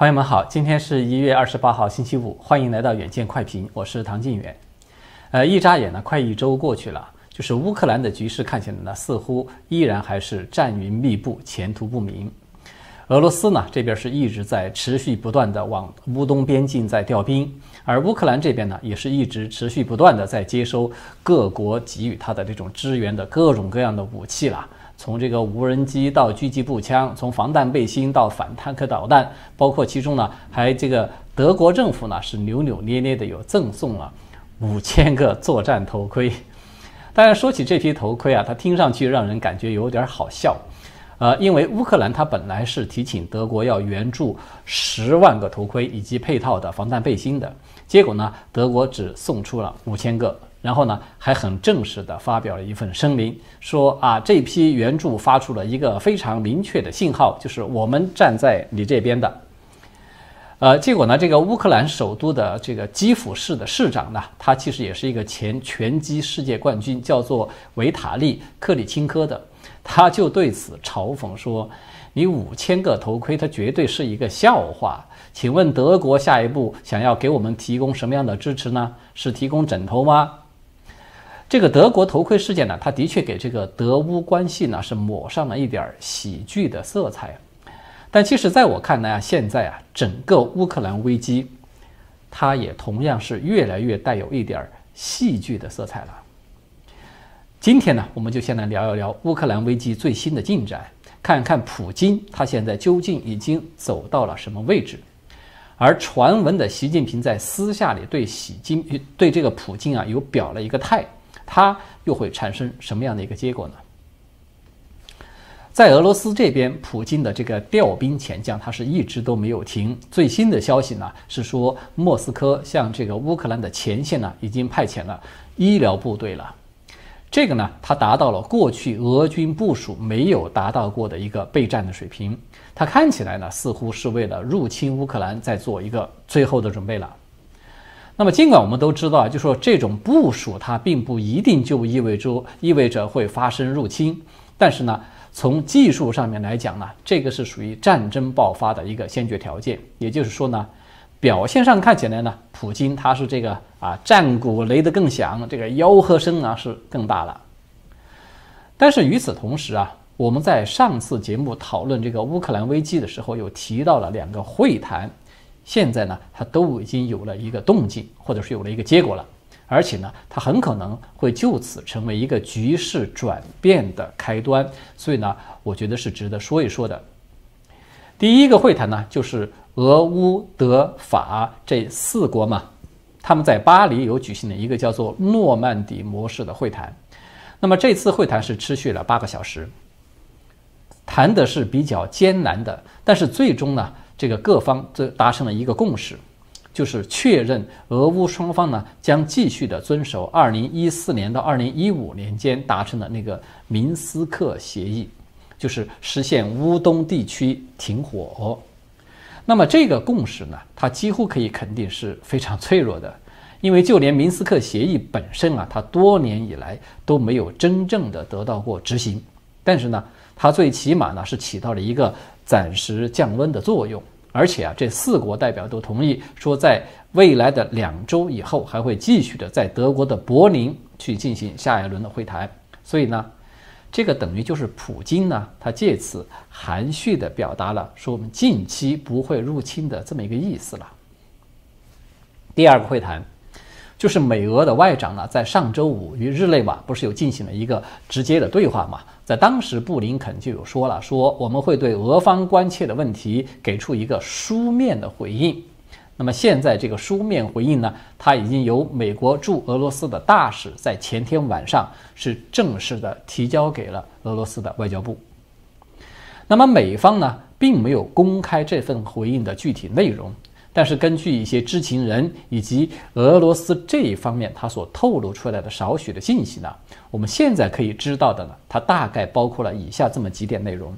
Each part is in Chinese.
朋友们好，今天是1月28号星期五，欢迎来到远见快评，我是唐晋远。一眨眼呢，快1周过去了，就是乌克兰的局势看起来呢，似乎依然还是战云密布，前途不明。俄罗斯呢这边是一直在持续不断的往乌东边境在调兵，而乌克兰这边呢也是一直持续不断的在接收各国给予它的这种支援的各种各样的武器啦。从这个无人机到狙击步枪，从防弹背心到反坦克导弹，包括其中呢还这个德国政府呢是扭扭捏捏的有赠送了5000个作战头盔。当然说起这批头盔啊，它听上去让人感觉有点好笑。因为乌克兰它本来是提请德国要援助10万个头盔以及配套的防弹背心的，结果呢，德国只送出了5000个，然后呢，还很正式的发表了一份声明，说这批援助发出了一个非常明确的信号，就是我们站在你这边的。结果呢，这个乌克兰首都的这个基辅市的市长呢，他其实也是一个前拳击世界冠军，叫做维塔利·克里钦科的。他就对此嘲讽说：“你5000个头盔，它绝对是一个笑话。请问德国下一步想要给我们提供什么样的支持呢？是提供枕头吗？”这个德国头盔事件呢，它的确给这个德乌关系呢是抹上了一点喜剧的色彩。但其实在我看来现在整个乌克兰危机，它也同样是越来越带有一点戏剧的色彩了。今天呢，我们就先来聊一聊乌克兰危机最新的进展，看看普京他现在究竟已经走到了什么位置，而传闻的习近平在私下里对这个普京有表了一个态，他又会产生什么样的一个结果呢？在俄罗斯这边，普京的这个调兵遣将，他是一直都没有停。最新的消息呢是说，莫斯科向这个乌克兰的前线呢已经派遣了医疗部队了。这个呢，它达到了过去俄军部署没有达到过的一个备战的水平。它看起来呢，似乎是为了入侵乌克兰在做一个最后的准备了。那么，尽管我们都知道就说这种部署它并不一定就意味着会发生入侵，但是呢，从技术上面来讲呢，这个是属于战争爆发的一个先决条件。也就是说呢，表现上看起来呢，普京他是这个战鼓擂得更响，这个吆喝声是更大了。但是与此同时我们在上次节目讨论这个乌克兰危机的时候，有提到了2个会谈，现在呢，它都已经有了一个动静，或者是有了一个结果了，而且呢，它很可能会就此成为一个局势转变的开端，所以呢，我觉得是值得说一说的。第一个会谈呢，就是俄乌德法这4国嘛，他们在巴黎有举行了一个叫做诺曼底模式的会谈。那么这次会谈是持续了8个小时，谈的是比较艰难的，但是最终呢，这个各方达成了一个共识，就是确认俄乌双方呢将继续的遵守2014年到2015年间达成的那个明斯克协议，就是实现乌东地区停火。那么这个共识呢，它几乎可以肯定是非常脆弱的，因为就连明斯克协议本身它多年以来都没有真正的得到过执行。但是呢，它最起码呢是起到了一个暂时降温的作用，而且这4国代表都同意说，在未来的2周以后，还会继续的在德国的柏林去进行下一轮的会谈。所以呢，这个等于就是普京呢，他借此含蓄地表达了说我们近期不会入侵的这么一个意思了。第二个会谈就是美俄的外长呢，在上周5与日内瓦不是有进行了一个直接的对话嘛？在当时布林肯就有说了，说我们会对俄方关切的问题给出一个书面的回应。那么现在这个书面回应呢，它已经由美国驻俄罗斯的大使在前天晚上是正式的提交给了俄罗斯的外交部。那么美方呢，并没有公开这份回应的具体内容，但是根据一些知情人以及俄罗斯这一方面他所透露出来的少许的信息呢，我们现在可以知道的呢，它大概包括了以下这么几点内容。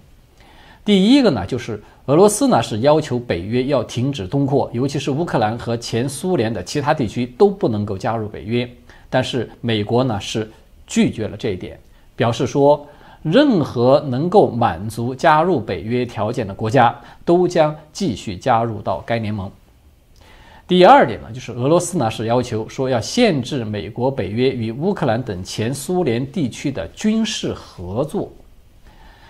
第一个呢，就是俄罗斯呢是要求北约要停止东扩，尤其是乌克兰和前苏联的其他地区都不能够加入北约。但是美国呢是拒绝了这一点，表示说任何能够满足加入北约条件的国家都将继续加入到该联盟。第二点呢，就是俄罗斯呢是要求说要限制美国、北约与乌克兰等前苏联地区的军事合作。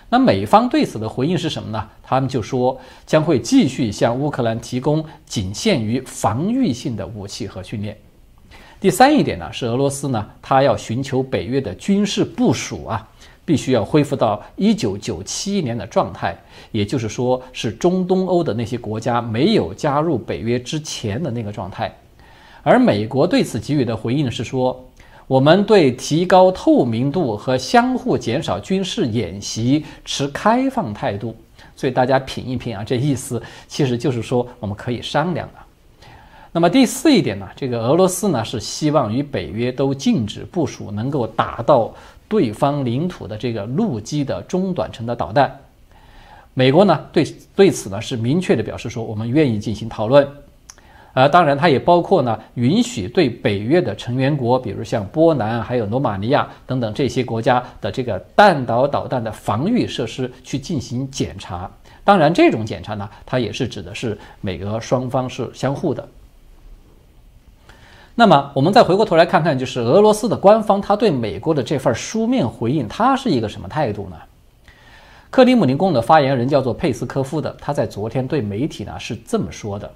那美方对此的回应是什么呢？他们就说将会继续向乌克兰提供仅限于防御性的武器和训练。第三一点呢，是俄罗斯呢，他要寻求北约的军事部署必须要恢复到1997年的状态，也就是说是中东欧的那些国家没有加入北约之前的那个状态。而美国对此给予的回应是说，我们对提高透明度和相互减少军事演习持开放态度。所以大家品一品这意思其实就是说我们可以商量了。那么第四一点呢，这个俄罗斯呢是希望与北约都禁止部署能够打到对方领土的这个陆基的中短程的导弹。美国呢对此呢是明确的表示说，我们愿意进行讨论。当然它也包括呢允许对北约的成员国，比如像波兰还有罗马尼亚等等这些国家的这个弹道导弹的防御设施去进行检查。当然这种检查呢，它也是指的是美俄双方是相互的。那么我们再回过头来看看，就是俄罗斯的官方他对美国的这份书面回应，他是一个什么态度呢？克里姆林宫的发言人叫做佩斯科夫的，他在昨天对媒体呢是这么说的，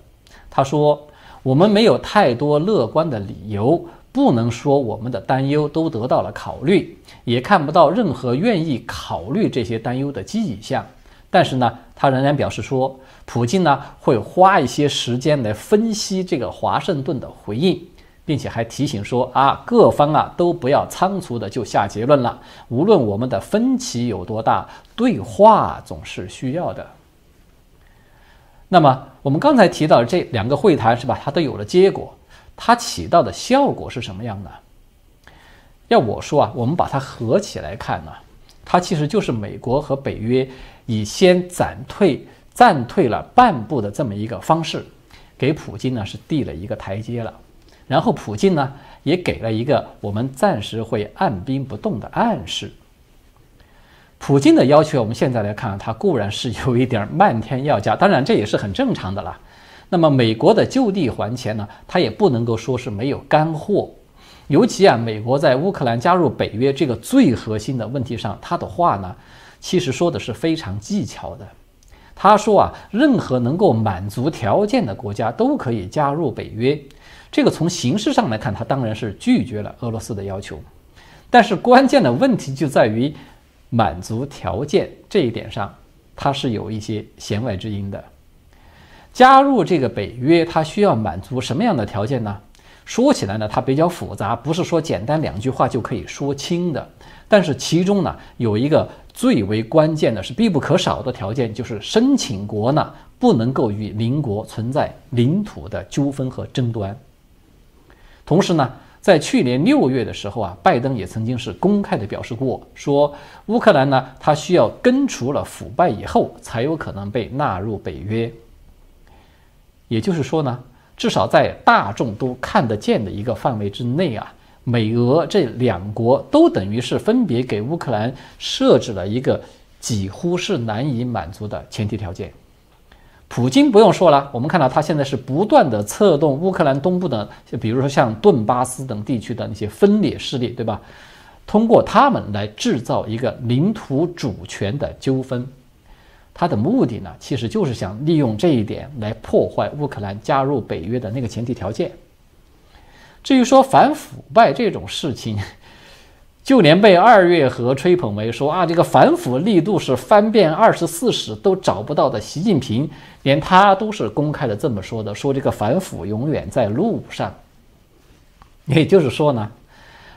他说，我们没有太多乐观的理由，不能说我们的担忧都得到了考虑，也看不到任何愿意考虑这些担忧的迹象。但是呢，他仍然表示说，普京呢会花一些时间来分析这个华盛顿的回应，并且还提醒说各方都不要仓促的就下结论了，无论我们的分歧有多大，对话总是需要的。那么我们刚才提到的这两个会谈是吧，它都有了结果，它起到的效果是什么样的？要我说我们把它合起来看呢，它其实就是美国和北约以先暂退了半步的这么一个方式，给普京呢是递了一个台阶了。然后普京呢也给了一个我们暂时会按兵不动的暗示。普京的要求我们现在来看，他固然是有一点漫天要价，当然这也是很正常的啦。那么美国的就地还钱呢，他也不能够说是没有干货。尤其美国在乌克兰加入北约这个最核心的问题上，他的话呢其实说的是非常技巧的。他说任何能够满足条件的国家都可以加入北约。这个从形式上来看，他当然是拒绝了俄罗斯的要求，但是关键的问题就在于满足条件这一点上，它是有一些弦外之音的。加入这个北约，它需要满足什么样的条件呢？说起来呢，它比较复杂，不是说简单两句话就可以说清的。但是其中呢，有一个最为关键的是必不可少的条件，就是申请国呢不能够与邻国存在领土的纠纷和争端。同时呢，在去年6月的时候拜登也曾经是公开的表示过，说乌克兰呢，它需要根除了腐败以后，才有可能被纳入北约。也就是说呢，至少在大众都看得见的一个范围之内美俄这两国都等于是分别给乌克兰设置了一个几乎是难以满足的前提条件。普京不用说了，我们看到他现在是不断的策动乌克兰东部的，比如说像顿巴斯等地区的那些分裂势力，对吧？通过他们来制造一个领土主权的纠纷。他的目的呢，其实就是想利用这一点来破坏乌克兰加入北约的那个前提条件。至于说反腐败这种事情，就连被2月河吹捧为说这个反腐力度是翻遍24史都找不到的习近平，连他都是公开的这么说的，说这个反腐永远在路上。也就是说呢，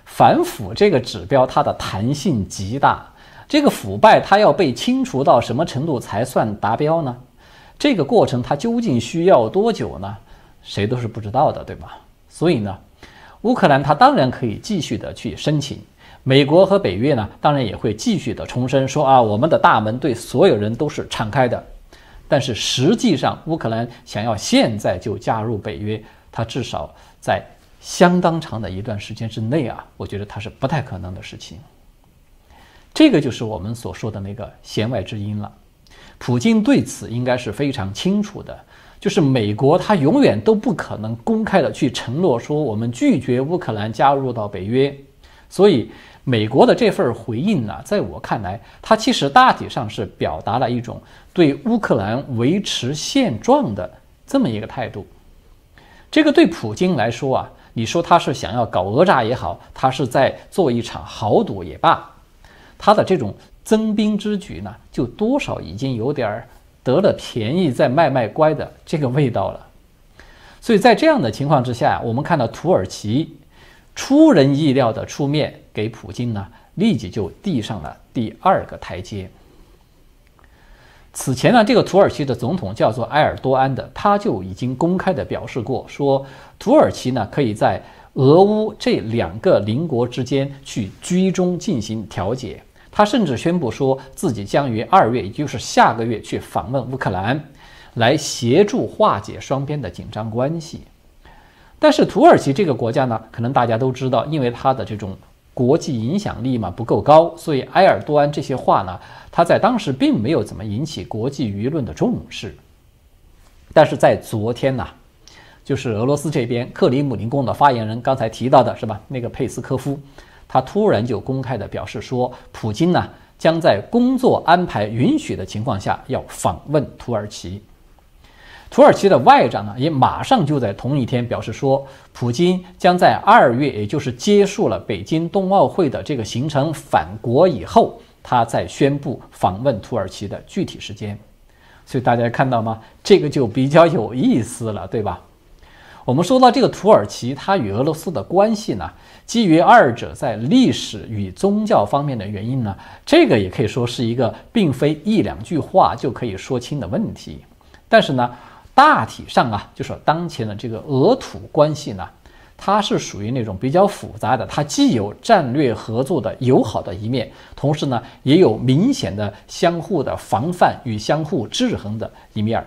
反腐这个指标它的弹性极大，这个腐败它要被清除到什么程度才算达标呢？这个过程它究竟需要多久呢？谁都是不知道的，对吧？所以呢，乌克兰它当然可以继续的去申请，美国和北约呢，当然也会继续的重申说我们的大门对所有人都是敞开的。但是实际上，乌克兰想要现在就加入北约，它至少在相当长的一段时间之内我觉得它是不太可能的事情。这个就是我们所说的那个弦外之音了。普京对此应该是非常清楚的，就是美国他永远都不可能公开的去承诺说我们拒绝乌克兰加入到北约。所以美国的这份回应呢，在我看来，它其实大体上是表达了一种对乌克兰维持现状的这么一个态度。这个对普京来说啊，你说他是想要搞讹诈也好，他是在做一场豪赌也罢，他的这种增兵之举呢，就多少已经有点得了便宜再卖卖乖的这个味道了。所以在这样的情况之下，我们看到土耳其出人意料的出面给普京呢，立即就递上了第二个台阶。此前呢，这个土耳其的总统叫做埃尔多安的，他就已经公开的表示过，说土耳其呢可以在俄乌这两个邻国之间去居中进行调解。他甚至宣布说自己将于2月，也就是下个月去访问乌克兰，来协助化解双边的紧张关系。但是土耳其这个国家呢，可能大家都知道，因为它的这种国际影响力嘛不够高，所以埃尔多安这些话呢，他在当时并没有怎么引起国际舆论的重视。但是在昨天呢，就是俄罗斯这边克里姆林宫的发言人刚才提到的是吧，那个佩斯科夫，他突然就公开的表示说，普京呢将在工作安排允许的情况下要访问土耳其。土耳其的外长呢也马上就在同一天表示说，普京将在2月，也就是结束了北京冬奥会的这个行程返国以后，他再宣布访问土耳其的具体时间。所以大家看到吗？这个就比较有意思了，对吧？我们说到这个土耳其，它与俄罗斯的关系呢，基于二者在历史与宗教方面的原因呢，这个也可以说是一个并非一两句话就可以说清的问题。但是呢，大体上啊，就是当前的这个俄土关系呢，它是属于那种比较复杂的，它既有战略合作的友好的一面，同时呢，也有明显的相互的防范与相互制衡的一面。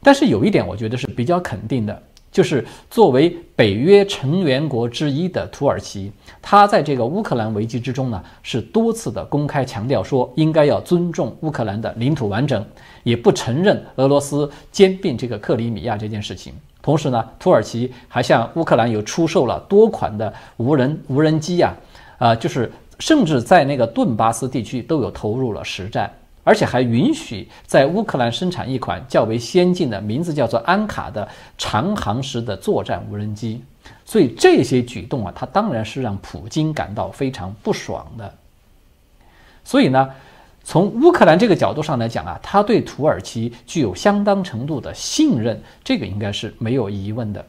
但是有一点我觉得是比较肯定的，就是作为北约成员国之一的土耳其，它在这个乌克兰危机之中呢，是多次的公开强调说应该要尊重乌克兰的领土完整，也不承认俄罗斯兼并这个克里米亚这件事情。同时呢，土耳其还向乌克兰有出售了多款的无人机就是甚至在那个顿巴斯地区都有投入了实战。而且还允许在乌克兰生产一款较为先进的，名字叫做安卡的长航时的作战无人机。所以这些举动啊，它当然是让普京感到非常不爽的。所以呢，从乌克兰这个角度上来讲啊，他对土耳其具有相当程度的信任，这个应该是没有疑问的。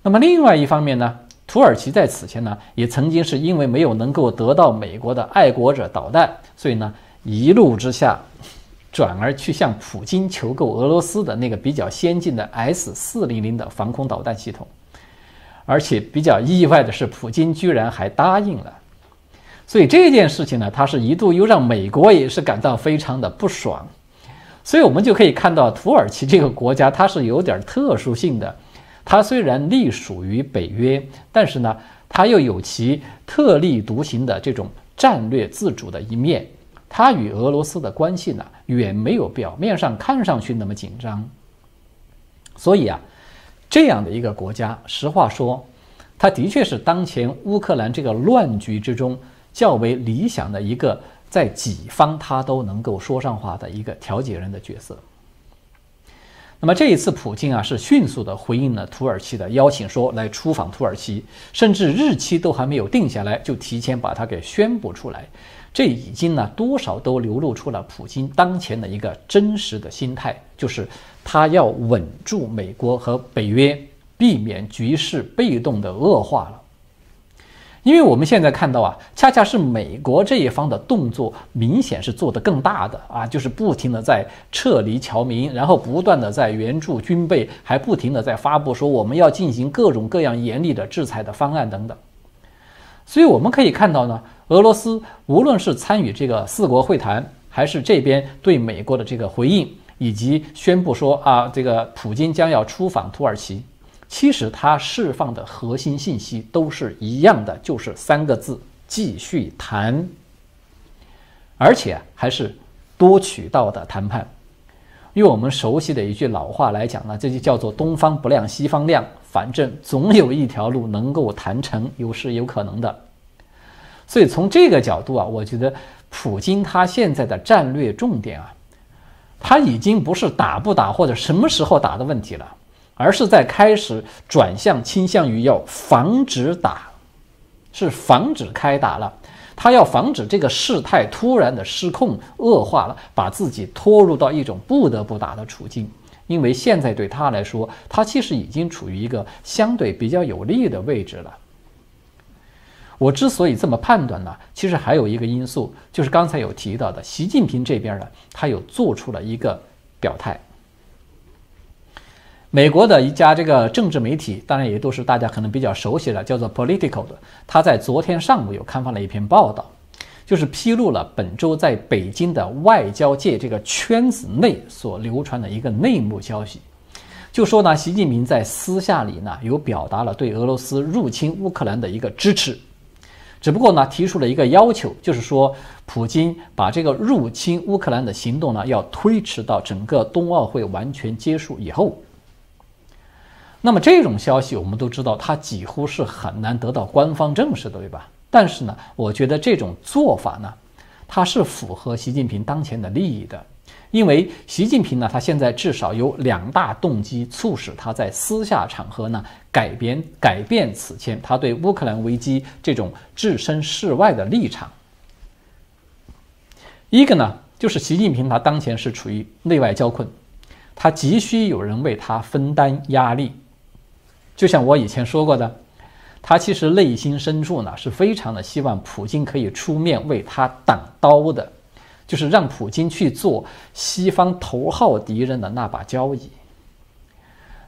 那么另外一方面呢，土耳其在此前呢，也曾经是因为没有能够得到美国的爱国者导弹，所以呢，一怒之下，转而去向普京求购俄罗斯的那个比较先进的 S-400的防空导弹系统，而且比较意外的是，普京居然还答应了。所以这件事情呢，它是一度又让美国也是感到非常的不爽。所以我们就可以看到，土耳其这个国家它是有点特殊性的。它虽然隶属于北约，但是呢，它又有其特立独行的这种战略自主的一面。它与俄罗斯的关系呢，远没有表面上看上去那么紧张。所以啊，这样的一个国家，实话说，它的确是当前乌克兰这个乱局之中较为理想的一个，在己方他都能够说上话的一个调解人的角色。那么这一次，普京啊是迅速的回应了土耳其的邀请，说来出访土耳其，甚至日期都还没有定下来，就提前把它给宣布出来。这已经呢多少都流露出了普京当前的一个真实的心态，就是他要稳住美国和北约，避免局势被动的恶化了。因为我们现在看到啊，恰恰是美国这一方的动作明显是做得更大的啊，就是不停的在撤离侨民，然后不断的在援助军备，还不停的在发布说我们要进行各种各样严厉的制裁的方案等等。所以我们可以看到呢，俄罗斯无论是参与这个4国会谈，还是这边对美国的这个回应，以及宣布说这个普京将要出访土耳其，其实它释放的核心信息都是一样的，就是3个字：继续谈，而且还是多渠道的谈判。用我们熟悉的一句老话来讲呢，这就叫做东方不亮西方亮，反正总有一条路能够谈成，是有可能的。所以从这个角度啊，我觉得普京他现在的战略重点啊，他已经不是打不打或者什么时候打的问题了，而是在开始转向倾向于要防止打，是防止开打了。他要防止这个事态突然的失控恶化了，把自己拖入到一种不得不打的处境。因为现在对他来说，他其实已经处于一个相对比较有利的位置了。我之所以这么判断呢，其实还有一个因素，就是刚才有提到的，习近平这边呢，他有做出了一个表态。美国的一家这个政治媒体，当然也都是大家可能比较熟悉的，叫做 Politico 的，他在昨天上午有刊发了一篇报道，就是披露了本周在北京的外交界这个圈子内所流传的一个内幕消息。就说呢，习近平在私下里呢有表达了对俄罗斯入侵乌克兰的一个支持，只不过呢提出了一个要求，就是说普京把这个入侵乌克兰的行动呢要推迟到整个冬奥会完全结束以后。那么这种消息我们都知道，它几乎是很难得到官方证实的，对吧？但是呢，我觉得这种做法呢，它是符合习近平当前的利益的。因为习近平呢，他现在至少有2大动机促使他在私下场合呢改变此前他对乌克兰危机这种置身事外的立场。一个呢，就是习近平他当前是处于内外交困，他急需有人为他分担压力。就像我以前说过的，他其实内心深处呢是非常的希望普京可以出面为他挡刀的，就是让普京去做西方头号敌人的那把交椅。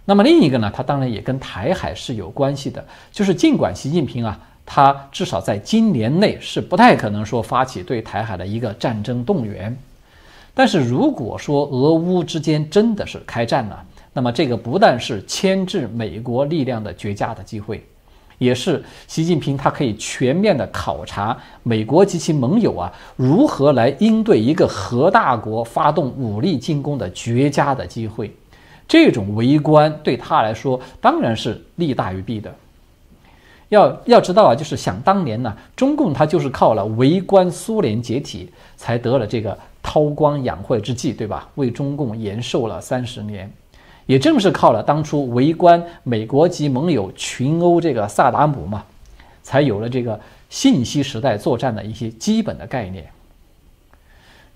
那么另一个呢，他当然也跟台海是有关系的，就是尽管习近平啊，他至少在今年内是不太可能说发起对台海的一个战争动员，但是如果说俄乌之间真的是开战了，那么这个不但是牵制美国力量的绝佳的机会，也是习近平他可以全面的考察美国及其盟友啊如何来应对一个核大国发动武力进攻的绝佳的机会。这种围观对他来说当然是利大于弊的。要知道啊，就是想当年呢，中共他就是靠了围观苏联解体才得了这个韬光养晦之计，对吧？为中共延寿了30年。也正是靠了当初围观美国及盟友群殴这个萨达姆嘛，才有了这个信息时代作战的一些基本的概念。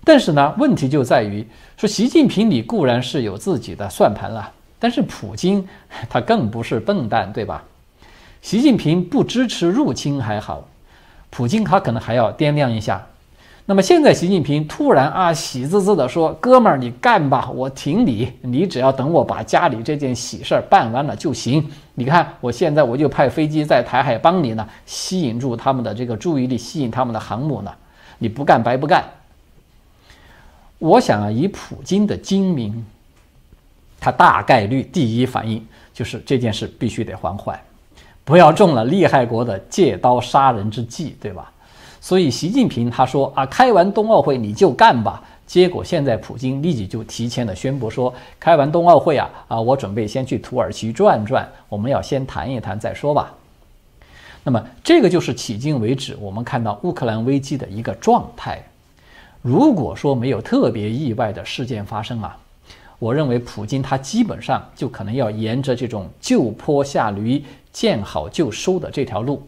但是呢，问题就在于说，习近平你固然是有自己的算盘了，但是普京他更不是笨蛋，对吧？习近平不支持入侵还好，普京他可能还要掂量一下。那么现在习近平突然喜滋滋的说，哥们儿你干吧，我挺你只要等我把家里这件喜事儿办完了就行。你看我现在我就派飞机在台海帮你呢，吸引住他们的这个注意力，吸引他们的航母呢，你不干白不干。我想啊，以普京的精明，他大概率第一反应就是这件事必须得缓缓，不要中了利害国的借刀杀人之计，对吧？所以习近平他说开完冬奥会你就干吧，结果现在普京立即就提前的宣布说，开完冬奥会我准备先去土耳其转转，我们要先谈一谈再说吧。那么这个就是迄今为止我们看到乌克兰危机的一个状态。如果说没有特别意外的事件发生我认为普京他基本上就可能要沿着这种就坡下驴见好就收的这条路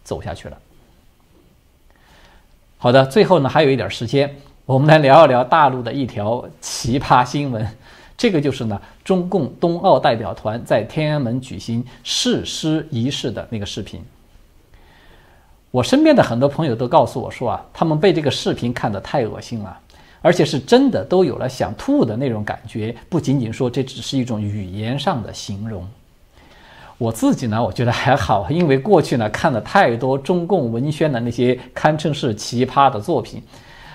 走下去了。好的，最后呢还有一点时间，我们来聊一聊大陆的一条奇葩新闻。这个就是呢，中共冬奥代表团在天安门举行誓师仪式的那个视频。我身边的很多朋友都告诉我说他们被这个视频看得太恶心了，而且是真的都有了想吐的那种感觉，不仅仅说这只是一种语言上的形容。我自己呢，我觉得还好，因为过去呢看了太多中共文宣的那些堪称是奇葩的作品，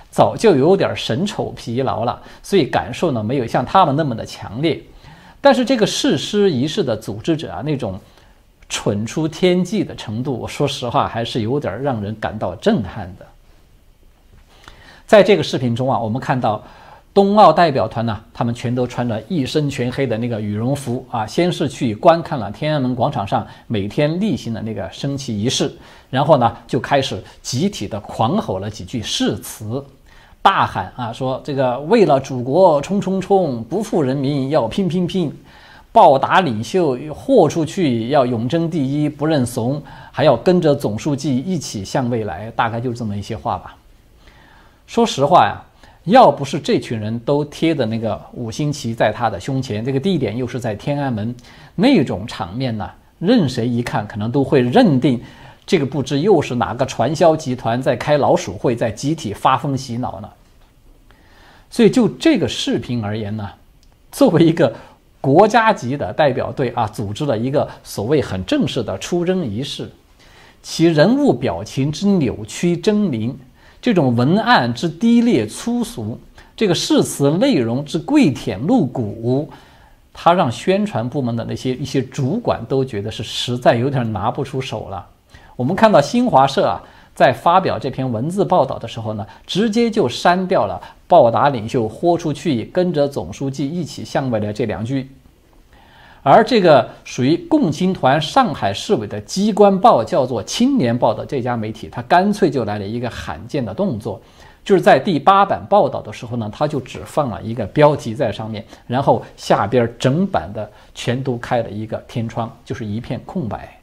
早就有点审丑疲劳了，所以感受呢没有像他们那么的强烈。但是这个誓师仪式的组织者那种蠢出天际的程度，我说实话还是有点让人感到震撼的。在这个视频中啊，我们看到冬奥代表团呢，他们全都穿着一身全黑的那个羽绒服啊，先是去观看了天安门广场上每天例行的那个升旗仪式，然后呢就开始集体的狂吼了几句誓词，大喊啊说这个为了祖国冲冲冲，不负人民要拼拼拼，报答领袖豁出去要永争第一不认怂，还要跟着总书记一起向未来，大概就是这么一些话吧。说实话呀，要不是这群人都贴的那个5星旗在他的胸前，这个地点又是在天安门，那种场面呢，任谁一看可能都会认定这个不知又是哪个传销集团在开老鼠会，在集体发疯洗脑呢。所以就这个视频而言呢，作为一个国家级的代表队啊，组织了一个所谓很正式的出征仪式，其人物表情之扭曲狰狞，这种文案之低劣粗俗，这个誓词内容之跪舔露骨，他让宣传部门的一些主管都觉得是实在有点拿不出手了。我们看到新华社啊，在发表这篇文字报道的时候呢，直接就删掉了报答领袖豁出去跟着总书记一起向未来这2句。而这个属于共青团上海市委的机关报叫做青年报的这家媒体，他干脆就来了一个罕见的动作，就是在第8版报道的时候呢，他就只放了一个标题在上面，然后下边整版的全都开了一个天窗，就是一片空白。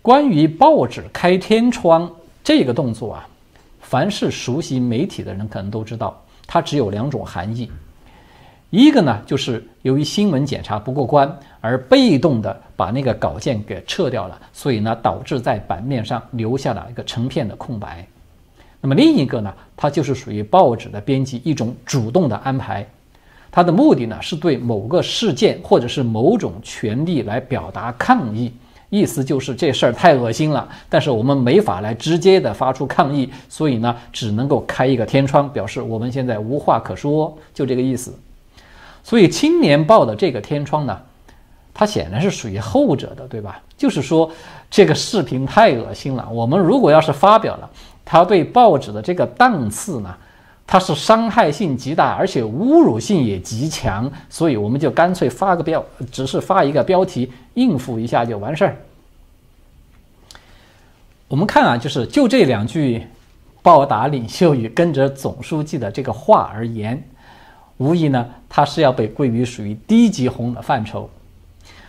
关于报纸开天窗这个动作啊，凡是熟悉媒体的人可能都知道，它只有2种含义。一个呢，就是由于新闻检查不过关而被动的把那个稿件给撤掉了，所以呢导致在版面上留下了一个成片的空白。那么另一个呢，它就是属于报纸的编辑一种主动的安排，它的目的呢是对某个事件或者是某种权利来表达抗议，意思就是这事儿太恶心了，但是我们没法来直接的发出抗议，所以呢只能够开一个天窗，表示我们现在无话可说，就这个意思。所以青年报的这个天窗呢，它显然是属于后者的，对吧？就是说这个视频太恶心了，我们如果要是发表了，它对报纸的这个档次呢，它是伤害性极大，而且侮辱性也极强，所以我们就干脆只是发一个标题应付一下就完事儿。我们看啊，就这2句报答领袖与跟着总书记的这个话而言，无疑呢，它是要被归于属于低级红的范畴。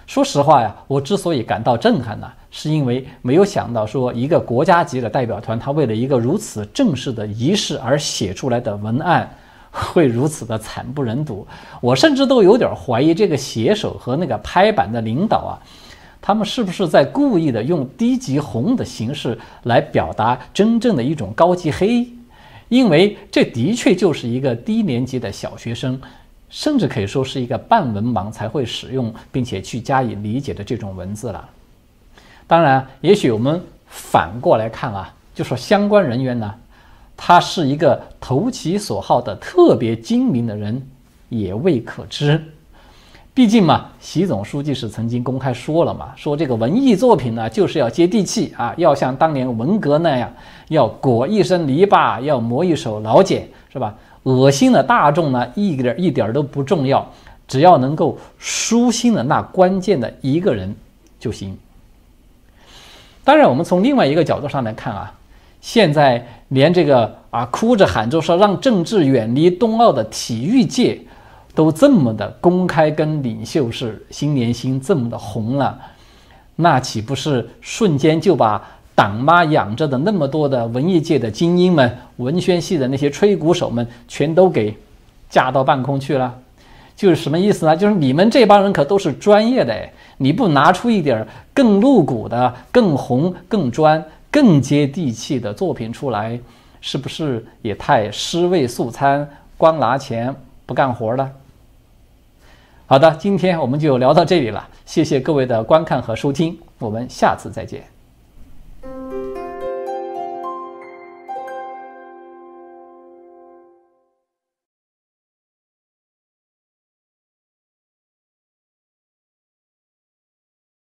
说实话呀，我之所以感到震撼呢，是因为没有想到说一个国家级的代表团，他为了一个如此正式的仪式而写出来的文案会如此的惨不忍睹。我甚至都有点怀疑这个写手和那个拍板的领导啊，他们是不是在故意的用低级红的形式来表达真正的一种高级黑？因为这的确就是一个低年级的小学生，甚至可以说是一个半文盲才会使用并且去加以理解的这种文字了。当然，也许我们反过来看啊，就说相关人员呢，他是一个投其所好的特别精明的人，也未可知。毕竟嘛，习总书记是曾经公开说了嘛，说这个文艺作品呢，就是要接地气啊，要像当年文革那样，要裹一身泥巴，要磨一手老茧，是吧？恶心的大众呢，一点都不重要，只要能够舒心的那关键的一个人就行。当然，我们从另外一个角度上来看啊，现在连这个哭着喊着说让政治远离冬奥的体育界，都这么的公开跟领袖是心连心，这么的红了，那岂不是瞬间就把党妈养着的那么多的文艺界的精英们、文宣系的那些吹鼓手们全都给架到半空去了？就是什么意思呢？就是你们这帮人可都是专业的，你不拿出一点更露骨的、更红、更专、更接地气的作品出来，是不是也太尸位素餐、光拿钱不干活了？好的，今天我们就聊到这里了，谢谢各位的观看和收听，我们下次再见。